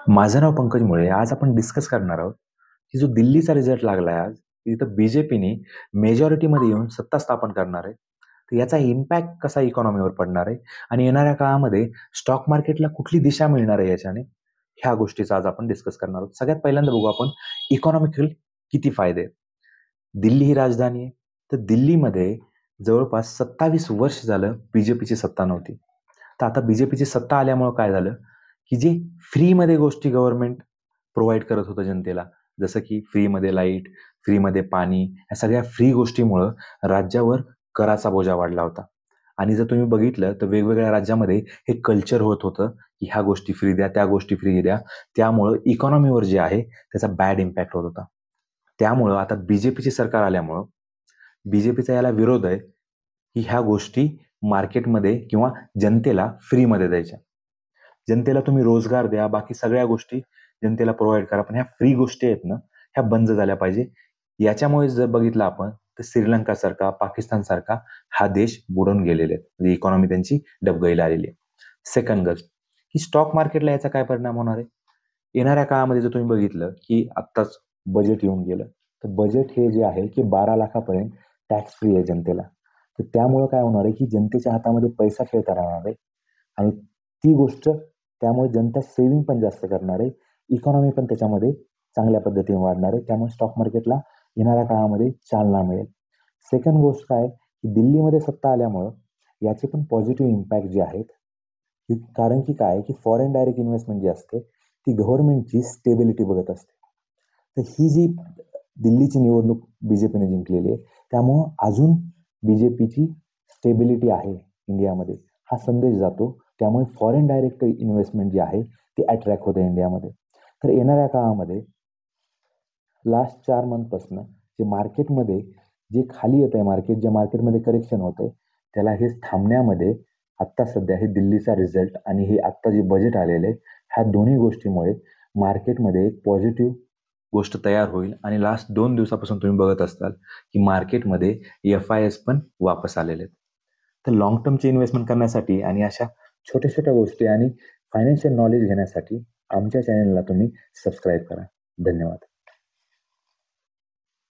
माझं नाव पंकज मुळे. आज आपण डिस्कस करणार आहोत, की जो दिल्लीचा रिझल्ट लागला आहे आज, तिथं बी-जे-पीने मेजॉरिटीमध्ये येऊन सत्ता स्थापन करणार आहे. तर याचा इम्पॅक्ट कसा इकॉनॉमीवर पडणार आहे आणि येणाऱ्या काळामध्ये स्टॉक मार्केटला कुठली दिशा मिळणार आहे याच्याने, ह्या गोष्टीचा आज आपण डिस्कस करणार आहोत. सगळ्यात पहिल्यांदा बघू आपण इकॉनॉमिकल किती फायदे आहेत. दिल्ली ही राजधानी आहे. तर दिल्लीमध्ये जवळपास 27 वर्ष झालं बी-जे-पीची सत्ता नव्हती. तर आता बी-जे-पीची सत्ता आल्यामुळं काय झालं, की जे फ्रीमध्ये गोष्टी गव्हर्नमेंट प्रोव्हाइड करत होतं जनतेला, जसं की फ्रीमध्ये लाईट, फ्रीमध्ये पाणी, या सगळ्या फ्री गोष्टीमुळं राज्यावर कराचा बोजा वाढला होता. आणि जर तुम्ही बघितलं तर वेगवेगळ्या राज्यामध्ये हे कल्चर होत होतं, की ह्या गोष्टी फ्री द्या, त्या गोष्टी फ्री द्या. त्यामुळं इकॉनॉमीवर जे आहे त्याचा बॅड इम्पॅक्ट होत होता. त्यामुळं आता बी-जे-पीची सरकार आल्यामुळं बी-जे-पीचा याला विरोध आहे, की ह्या गोष्टी मार्केटमध्ये किंवा जनतेला फ्रीमध्ये द्यायच्या. जनतेला तुम्ही रोजगार द्या, बाकी सगळ्या गोष्टी जनतेला प्रोव्हाइड करा. पण ह्या फ्री गोष्टी आहेत ना, ह्या बंद झाल्या पाहिजे. याच्यामुळे जर बघितलं आपण तर श्रीलंकासारखा, पाकिस्तानसारखा हा देश बुडून गेलेले आहेत. म्हणजे इकॉनॉमी त्यांची डबघाईला आलेली आहे. सेकंड गोष्ट, की स्टॉक मार्केटला याचा काय परिणाम होणार आहे? येणाऱ्या काळामध्ये जर तुम्ही बघितलं, की आत्ताच बजेट येऊन गेलं. तर बजेट हे जे आहे, की 12 लाखापर्यंत टॅक्स फ्री आहे जनतेला. तर त्यामुळं काय होणार आहे, की जनतेच्या हातामध्ये पैसा खेळता राहणार आहे आणि ती गोष्ट त्यामुळे जनता सेव्हिंग पण जास्त करणार आहे. इकॉनॉमी पण त्याच्यामध्ये चांगल्या पद्धतीने वाढणार आहे. त्यामुळे स्टॉक मार्केटला येणाऱ्या काळामध्ये चालना मिळेल. सेकंड गोष्ट काय, की दिल्लीमध्ये सत्ता आल्यामुळं याचे पण पॉझिटिव्ह इम्पॅक्ट जे आहेत, कारण की काय, की फॉरेन डायरेक्ट इन्व्हेस्टमेंट जी असते, ती गव्हर्नमेंटची स्टेबिलिटी बघत असते. तर ही जी दिल्लीची निवडणूक बी-जे-पीने जिंकलेली आहे, त्यामुळं अजून बी-जे-पीची स्टेबिलिटी आहे इंडियामध्ये, हा संदेश जातो. त्यामुळे फॉरेन डायरेक्ट इन्व्हेस्टमेंट जी आहे, ती अट्रॅक्ट होते इंडियामध्ये. तर येणाऱ्या काळामध्ये लास्ट 4 मंथपासनं जे मार्केटमध्ये जे खाली येत आहे मार्केट, ज्या मार्केटमध्ये करेक्शन होतंय, त्याला हे थांबण्यामध्ये आत्ता सध्या हे दिल्लीचा रिझल्ट आणि हे आत्ता जे बजेट आलेलं आहे, ह्या दोन्ही गोष्टीमुळे मार्केटमध्ये एक पॉझिटिव्ह गोष्ट तयार होईल आणि लास्ट 2 दिवसापासून तुम्ही बघत असाल, की मार्केटमध्ये एफ-आय-एस पण वापस आलेले आहेत. तर लाँग टर्मची इन्व्हेस्टमेंट करण्यासाठी आणि अशा छोट्या-छोट्या गोष्टी आणि फायनान्शियल नॉलेज घेण्यासाठी आमच्या चॅनलला तुम्ही सबस्क्राईब करा. धन्यवाद.